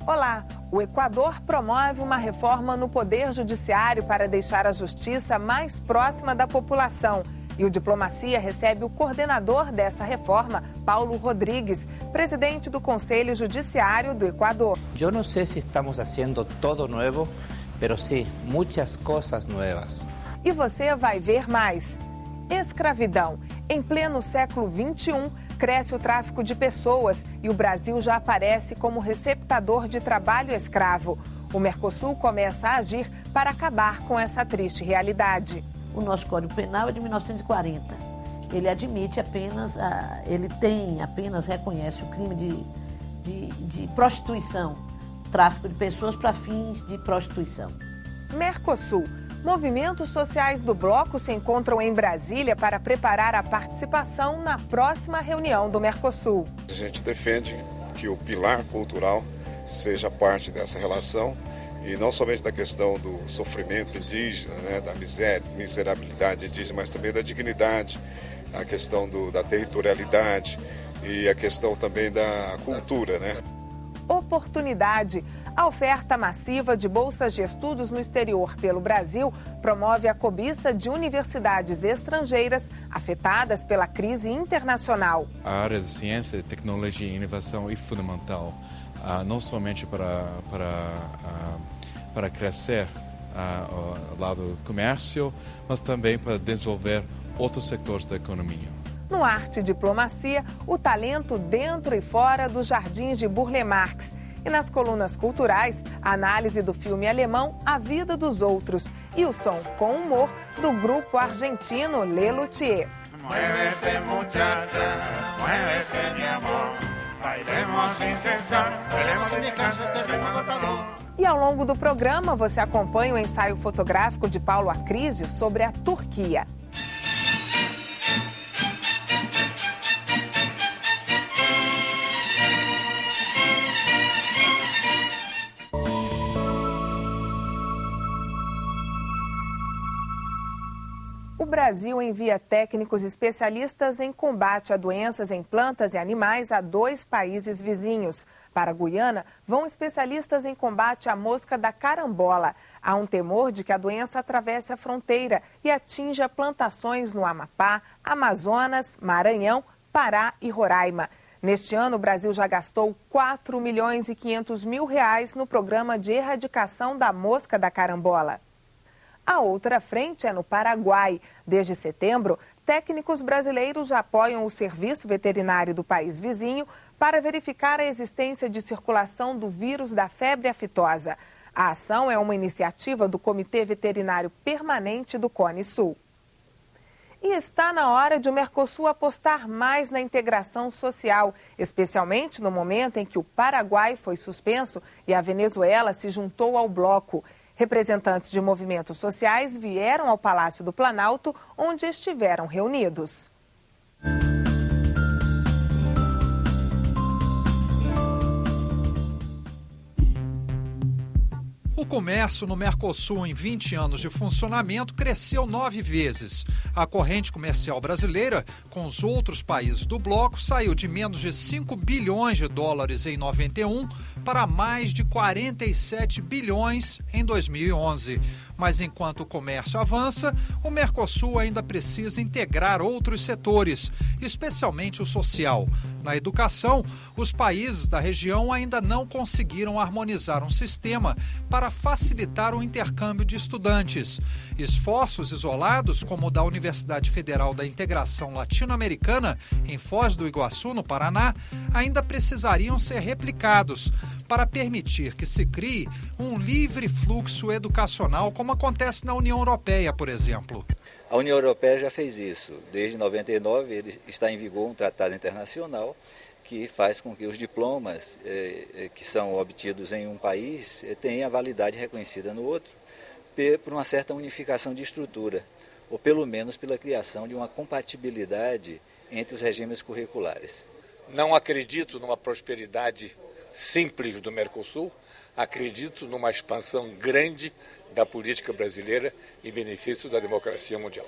Olá, o Equador promove uma reforma no Poder Judiciário para deixar a justiça mais próxima da população. E o Diplomacia recebe o coordenador dessa reforma, Paulo Rodrigues, presidente do Conselho Judiciário do Equador. Eu não sei se estamos fazendo todo novo, mas sim, muitas coisas novas. E você vai ver mais. Escravidão. Em pleno século XXI, cresce o tráfico de pessoas e o Brasil já aparece como receptador de trabalho escravo. O Mercosul começa a agir para acabar com essa triste realidade. O nosso Código Penal é de 1940. Ele admite apenas, reconhece o crime de prostituição, tráfico de pessoas para fins de prostituição. Mercosul. Movimentos sociais do bloco se encontram em Brasília para preparar a participação na próxima reunião do Mercosul. A gente defende que o pilar cultural seja parte dessa relação e não somente da questão do sofrimento indígena, né, da miserabilidade indígena, mas também da dignidade, a questão da territorialidade e a questão também da cultura, né? Oportunidade. A oferta massiva de bolsas de estudos no exterior pelo Brasil promove a cobiça de universidades estrangeiras afetadas pela crise internacional. A área de ciência, tecnologia e inovação é fundamental, não somente para crescer ao lado do comércio, mas também para desenvolver outros setores da economia. No Arte e Diplomacia, o talento dentro e fora dos jardins de Burle Marx. E nas colunas culturais, a análise do filme alemão A Vida dos Outros e o som com humor do grupo argentino Le Luthier. Muévete, muchacha, muévete, mi amor, bailemos sin cesar, bailemos sin descanso este ritmo agotador. E ao longo do programa, você acompanha o ensaio fotográfico de Paulo Acrísio sobre a Turquia. O Brasil envia técnicos especialistas em combate a doenças em plantas e animais a 2 países vizinhos. Para a Guiana, vão especialistas em combate à mosca da carambola. Há um temor de que a doença atravesse a fronteira e atinja plantações no Amapá, Amazonas, Maranhão, Pará e Roraima. Neste ano, o Brasil já gastou R$4.500.000 no programa de erradicação da mosca da carambola. A outra frente é no Paraguai. Desde setembro, técnicos brasileiros já apoiam o serviço veterinário do país vizinho para verificar a existência de circulação do vírus da febre aftosa. A ação é uma iniciativa do Comitê Veterinário Permanente do Cone Sul. E está na hora de o Mercosul apostar mais na integração social, especialmente no momento em que o Paraguai foi suspenso e a Venezuela se juntou ao bloco. Representantes de movimentos sociais vieram ao Palácio do Planalto, onde estiveram reunidos. O comércio no Mercosul em 20 anos de funcionamento cresceu 9 vezes. A corrente comercial brasileira com os outros países do bloco saiu de menos de 5 bilhões de dólares em 91 para mais de 47 bilhões em 2011. Mas enquanto o comércio avança, o Mercosul ainda precisa integrar outros setores, especialmente o social. Na educação, os países da região ainda não conseguiram harmonizar um sistema para facilitar o intercâmbio de estudantes. Esforços isolados, como o da Universidade Federal da Integração Latino-Americana, em Foz do Iguaçu, no Paraná, ainda precisariam ser replicados para permitir que se crie um livre fluxo educacional, como acontece na União Europeia, por exemplo. A União Europeia já fez isso. Desde 99, ele está em vigor um tratado internacional que faz com que os diplomas que são obtidos em um país tenham a validade reconhecida no outro, por uma certa unificação de estrutura, ou pelo menos pela criação de uma compatibilidade entre os regimes curriculares. Não acredito numa prosperidade simples do Mercosul, acredito numa expansão grande da política brasileira em benefício da democracia mundial.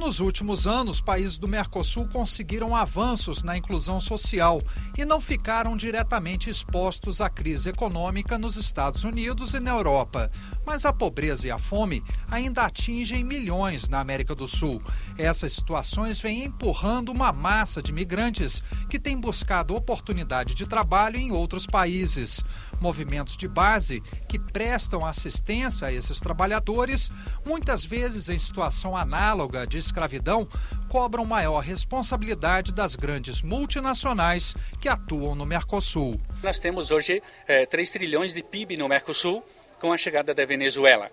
Nos últimos anos, países do Mercosul conseguiram avanços na inclusão social e não ficaram diretamente expostos à crise econômica nos Estados Unidos e na Europa. Mas a pobreza e a fome ainda atingem milhões na América do Sul. Essas situações vêm empurrando uma massa de migrantes que têm buscado oportunidade de trabalho em outros países. Movimentos de base que prestam assistência a esses trabalhadores, muitas vezes em situação análoga de escravidão, cobram maior responsabilidade das grandes multinacionais que atuam no Mercosul. Nós temos hoje 3 trilhões de PIB no Mercosul com a chegada da Venezuela.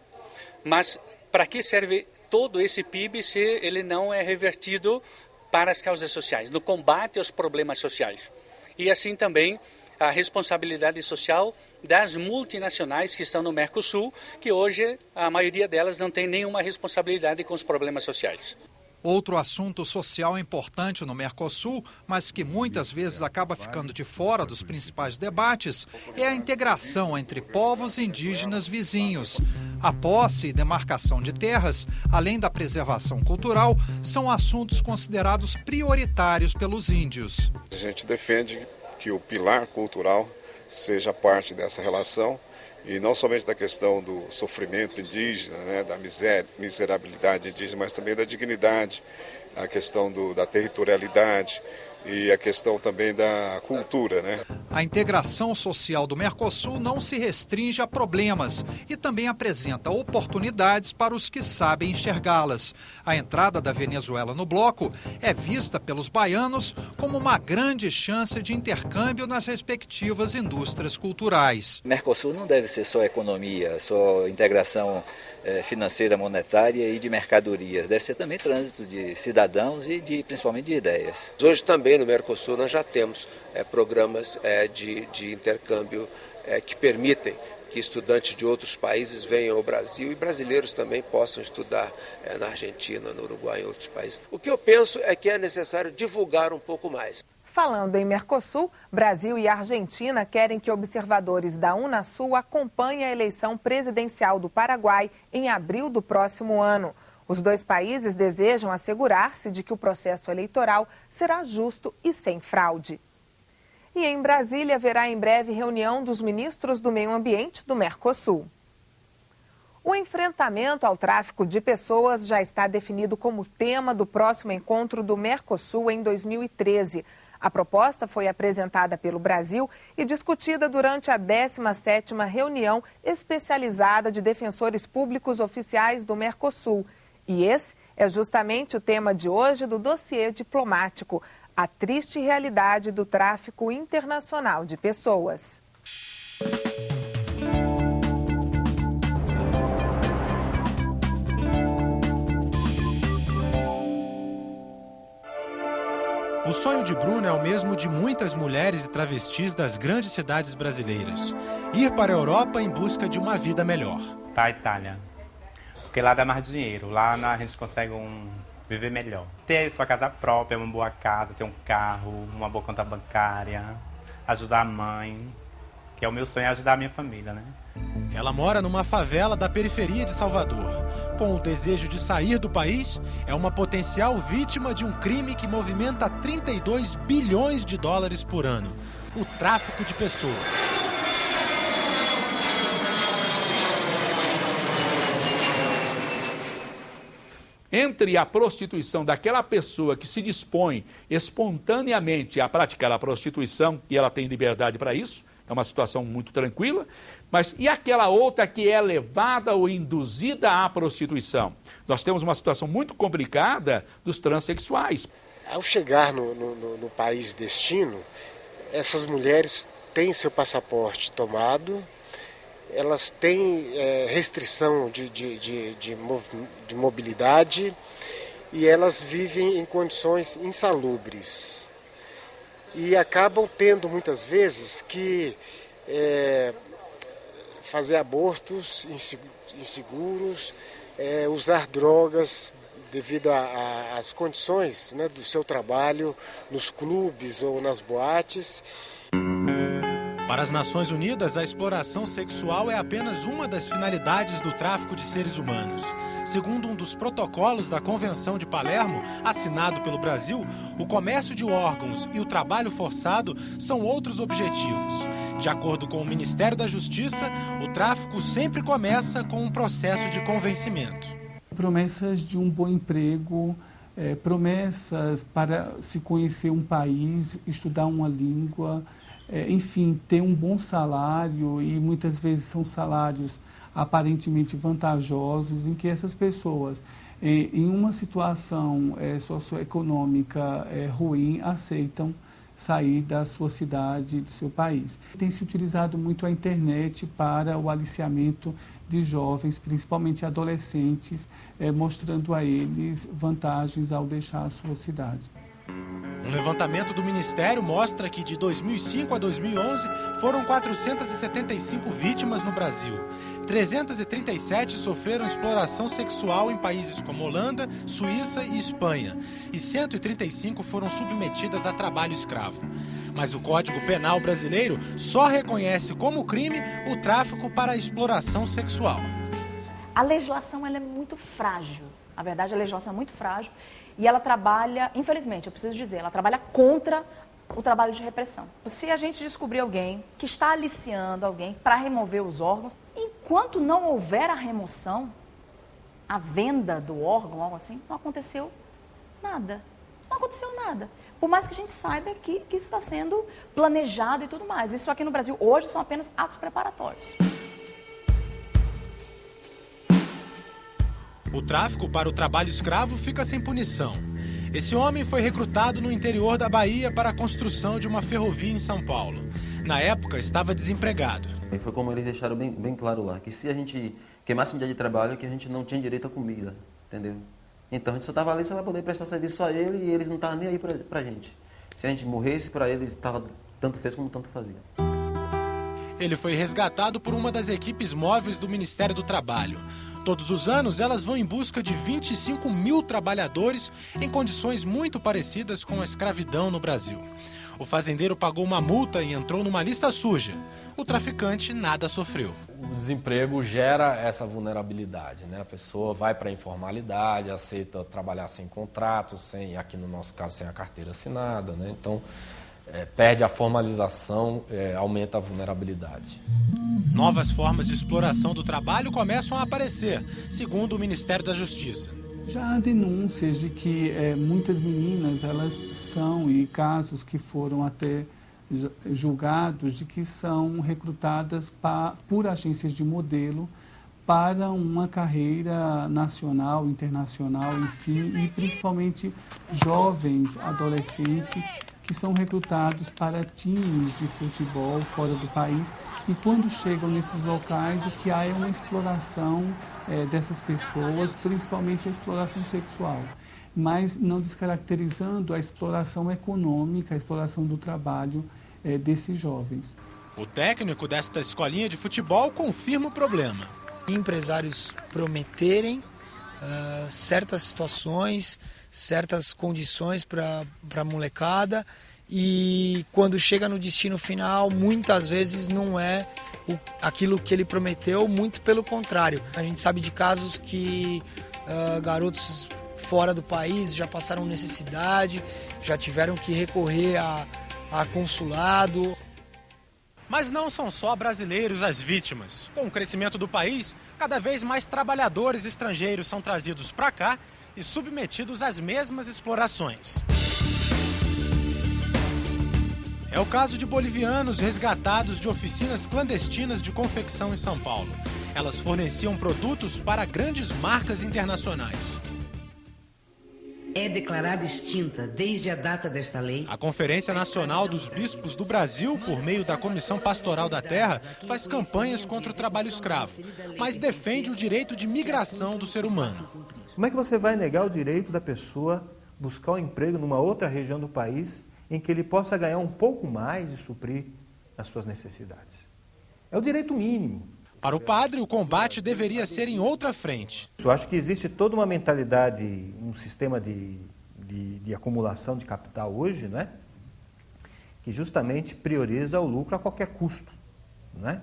Mas para que serve todo esse PIB se ele não é revertido para as causas sociais, no combate aos problemas sociais? E assim também a responsabilidade social das multinacionais que estão no Mercosul, que hoje a maioria delas não tem nenhuma responsabilidade com os problemas sociais. Outro assunto social importante no Mercosul, mas que muitas vezes acaba ficando de fora dos principais debates, é a integração entre povos indígenas vizinhos. A posse e demarcação de terras, além da preservação cultural, são assuntos considerados prioritários pelos índios. A gente defende que o pilar cultural seja parte dessa relação, e não somente da questão do sofrimento indígena, né, da miserabilidade indígena, mas também da dignidade, a questão da territorialidade e a questão também da cultura, né? A integração social do Mercosul não se restringe a problemas e também apresenta oportunidades para os que sabem enxergá-las. A entrada da Venezuela no bloco é vista pelos baianos como uma grande chance de intercâmbio nas respectivas indústrias culturais. O Mercosul não deve ser só economia, só integração financeira, monetária e de mercadorias. Deve ser também trânsito de cidadãos e principalmente de ideias. Hoje também no Mercosul nós já temos programas de intercâmbio que permitem que estudantes de outros países venham ao Brasil e brasileiros também possam estudar na Argentina, no Uruguai e em outros países. O que eu penso é que é necessário divulgar um pouco mais. Falando em Mercosul, Brasil e Argentina querem que observadores da Unasul acompanhem a eleição presidencial do Paraguai em abril do próximo ano. Os dois países desejam assegurar-se de que o processo eleitoral será justo e sem fraude. E em Brasília haverá em breve reunião dos ministros do Meio Ambiente do Mercosul. O enfrentamento ao tráfico de pessoas já está definido como tema do próximo encontro do Mercosul em 2013. A proposta foi apresentada pelo Brasil e discutida durante a 17ª reunião especializada de defensores públicos oficiais do Mercosul. E esse é justamente o tema de hoje do dossiê diplomático, a triste realidade do tráfico internacional de pessoas. O sonho de Bruno é o mesmo de muitas mulheres e travestis das grandes cidades brasileiras. Ir para a Europa em busca de uma vida melhor. Tá, Itália. Porque lá dá mais dinheiro, lá a gente consegue viver melhor. Ter sua casa própria, uma boa casa, ter um carro, uma boa conta bancária, ajudar a mãe, que é o meu sonho, é ajudar a minha família, né? Ela mora numa favela da periferia de Salvador. Com o desejo de sair do país, é uma potencial vítima de um crime que movimenta 32 bilhões de dólares por ano: o tráfico de pessoas. Entre a prostituição daquela pessoa que se dispõe espontaneamente a praticar a prostituição, e ela tem liberdade para isso, é uma situação muito tranquila, mas e aquela outra que é levada ou induzida à prostituição? Nós temos uma situação muito complicada dos transexuais. Ao chegar no país destino, essas mulheres têm seu passaporte tomado, elas têm restrição de mobilidade e elas vivem em condições insalubres. E acabam tendo muitas vezes que fazer abortos inseguros, usar drogas devido às condições, né, do seu trabalho nos clubes ou nas boates. Para as Nações Unidas, a exploração sexual é apenas uma das finalidades do tráfico de seres humanos. Segundo um dos protocolos da Convenção de Palermo, assinado pelo Brasil, o comércio de órgãos e o trabalho forçado são outros objetivos. De acordo com o Ministério da Justiça, o tráfico sempre começa com um processo de convencimento. Promessas de um bom emprego, promessas para se conhecer um país, estudar uma língua, enfim, ter um bom salário, e muitas vezes são salários aparentemente vantajosos, em que essas pessoas, em uma situação socioeconômica ruim, aceitam sair da sua cidade, do seu país. Tem se utilizado muito a internet para o aliciamento de jovens, principalmente adolescentes, mostrando a eles vantagens ao deixar a sua cidade. Um levantamento do Ministério mostra que de 2005 a 2011 foram 475 vítimas no Brasil. 337 sofreram exploração sexual em países como Holanda, Suíça e Espanha. E 135 foram submetidas a trabalho escravo. Mas o Código Penal brasileiro só reconhece como crime o tráfico para a exploração sexual. A legislação ela é muito frágil. Na verdade, a legislação é muito frágil. E ela trabalha, infelizmente, eu preciso dizer, ela trabalha contra o trabalho de repressão. Se a gente descobrir alguém que está aliciando alguém para remover os órgãos, enquanto não houver a remoção, a venda do órgão, algo assim, não aconteceu nada. Não aconteceu nada. Por mais que a gente saiba que isso está sendo planejado e tudo mais. Isso aqui no Brasil hoje são apenas atos preparatórios. O tráfico para o trabalho escravo fica sem punição. Esse homem foi recrutado no interior da Bahia para a construção de uma ferrovia em São Paulo. Na época, estava desempregado. E foi como eles deixaram bem claro lá, que se a gente queimasse um dia de trabalho, que a gente não tinha direito à comida, entendeu? Então a gente só estava ali só para poder prestar serviço a ele, e eles não estavam nem aí para a gente. Se a gente morresse, para eles estava tanto fez como tanto fazia. Ele foi resgatado por uma das equipes móveis do Ministério do Trabalho. Todos os anos, elas vão em busca de 25 mil trabalhadores em condições muito parecidas com a escravidão no Brasil. O fazendeiro pagou uma multa e entrou numa lista suja. O traficante nada sofreu. O desemprego gera essa vulnerabilidade, né? A pessoa vai para a informalidade, aceita trabalhar sem contrato, aqui no nosso caso, sem a carteira assinada, né? Então, perde a formalização, aumenta a vulnerabilidade. Novas formas de exploração do trabalho começam a aparecer, segundo o Ministério da Justiça. Já há denúncias de que muitas meninas, elas são, e casos que foram até julgados, de que são recrutadas por agências de modelo para uma carreira nacional, internacional, enfim, e principalmente jovens adolescentes que são recrutados para times de futebol fora do país, e quando chegam nesses locais o que há é uma exploração dessas pessoas, principalmente a exploração sexual, mas não descaracterizando a exploração econômica, a exploração do trabalho desses jovens. O técnico desta escolinha de futebol confirma o problema. Empresários prometerem certas situações, certas condições para a molecada, e quando chega no destino final, muitas vezes não é aquilo que ele prometeu, muito pelo contrário. A gente sabe de casos que garotos fora do país já passaram necessidade, já tiveram que recorrer a consulado. Mas não são só brasileiros as vítimas. Com o crescimento do país, cada vez mais trabalhadores estrangeiros são trazidos para cá e submetidos às mesmas explorações. É o caso de bolivianos resgatados de oficinas clandestinas de confecção em São Paulo. Elas forneciam produtos para grandes marcas internacionais. É declarada extinta desde a data desta lei. A Conferência Nacional dos Bispos do Brasil, por meio da Comissão Pastoral da Terra, faz campanhas contra o trabalho escravo, mas defende o direito de migração do ser humano. Como é que você vai negar o direito da pessoa buscar um emprego numa outra região do país em que ele possa ganhar um pouco mais e suprir as suas necessidades? É o direito mínimo. Para o padre, o combate deveria ser em outra frente. Eu acho que existe toda uma mentalidade, um sistema de acumulação de capital hoje, né? que justamente prioriza o lucro a qualquer custo, né?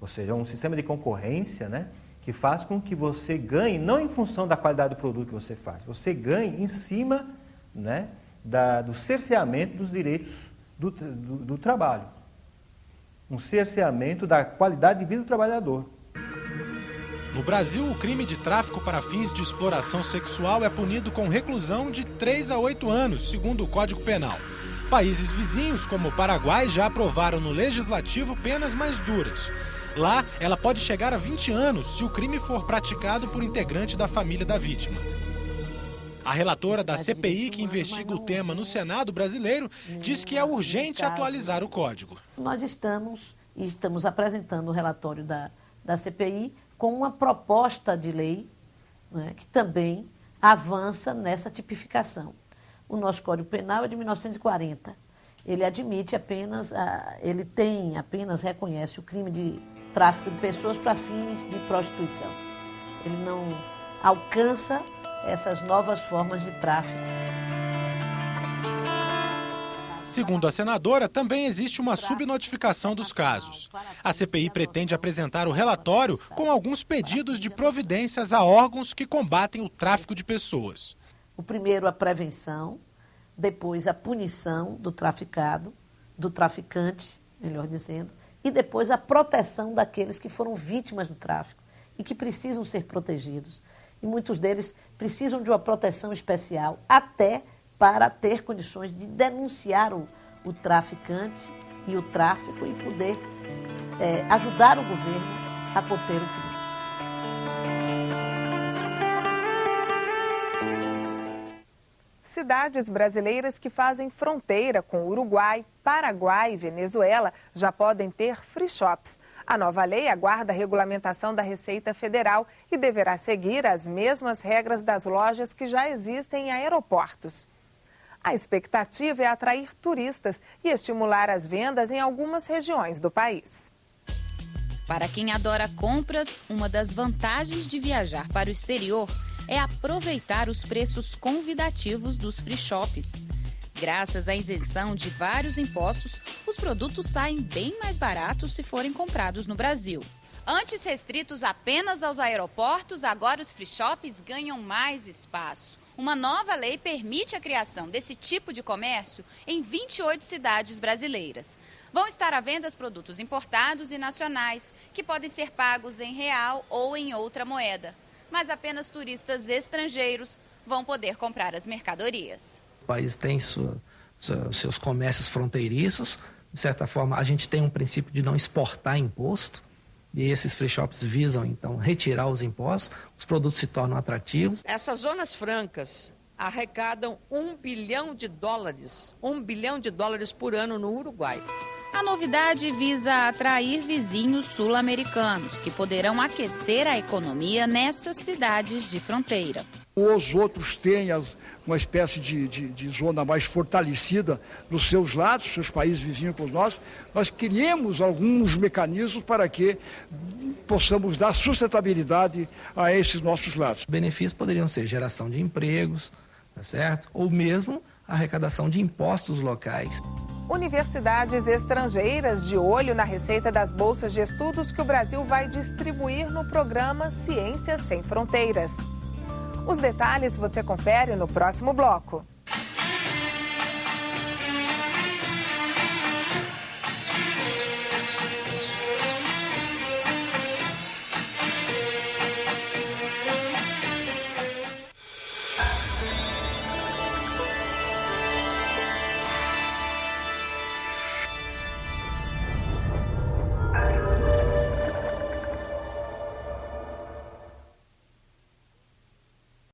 Ou seja, um sistema de concorrência, né, que faz com que você ganhe, não em função da qualidade do produto que você faz, você ganhe em cima, né, do cerceamento dos direitos do trabalho. Um cerceamento da qualidade de vida do trabalhador. No Brasil, o crime de tráfico para fins de exploração sexual é punido com reclusão de 3 a 8 anos, segundo o Código Penal. Países vizinhos, como o Paraguai, já aprovaram no legislativo penas mais duras. Lá, ela pode chegar a 20 anos se o crime for praticado por integrante da família da vítima. A relatora da CPI, que investiga o tema no Senado brasileiro, diz que é urgente atualizar o código. Nós estamos apresentando o relatório da CPI com uma proposta de lei, né, que também avança nessa tipificação. O nosso Código Penal é de 1940. Ele admite apenas, reconhece o crime de tráfico de pessoas para fins de prostituição. Ele não alcança essas novas formas de tráfico. Segundo a senadora, também existe uma subnotificação dos casos. A CPI pretende apresentar o relatório com alguns pedidos de providências a órgãos que combatem o tráfico de pessoas. O primeiro, a prevenção, depois a punição do traficado, do traficante, melhor dizendo, e depois a proteção daqueles que foram vítimas do tráfico e que precisam ser protegidos. E muitos deles precisam de uma proteção especial, até para ter condições de denunciar o traficante e o tráfico e poder ajudar o governo a conter o crime. Cidades brasileiras que fazem fronteira com Uruguai, Paraguai e Venezuela já podem ter free shops. A nova lei aguarda a regulamentação da Receita Federal e deverá seguir as mesmas regras das lojas que já existem em aeroportos. A expectativa é atrair turistas e estimular as vendas em algumas regiões do país. Para quem adora compras, uma das vantagens de viajar para o exterior é aproveitar os preços convidativos dos free shops. Graças à isenção de vários impostos, os produtos saem bem mais baratos se forem comprados no Brasil. Antes restritos apenas aos aeroportos, agora os free shops ganham mais espaço. Uma nova lei permite a criação desse tipo de comércio em 28 cidades brasileiras. Vão estar à venda os produtos importados e nacionais, que podem ser pagos em real ou em outra moeda. Mas apenas turistas estrangeiros vão poder comprar as mercadorias. O país tem seus comércios fronteiriços. De certa forma, a gente tem um princípio de não exportar imposto. E esses free shops visam, então, retirar os impostos. Os produtos se tornam atrativos. Essas zonas francas arrecadam $1 bilhão. $1 bilhão por ano no Uruguai. A novidade visa atrair vizinhos sul-americanos, que poderão aquecer a economia nessas cidades de fronteira. Os outros têm uma espécie de zona mais fortalecida nos seus lados, seus países vizinhos com os nossos. Nós queremos alguns mecanismos para que possamos dar sustentabilidade a esses nossos lados. Benefícios poderiam ser geração de empregos, tá certo? Ou mesmo a arrecadação de impostos locais. Universidades estrangeiras de olho na receita das bolsas de estudos que o Brasil vai distribuir no programa Ciências Sem Fronteiras. Os detalhes você confere no próximo bloco.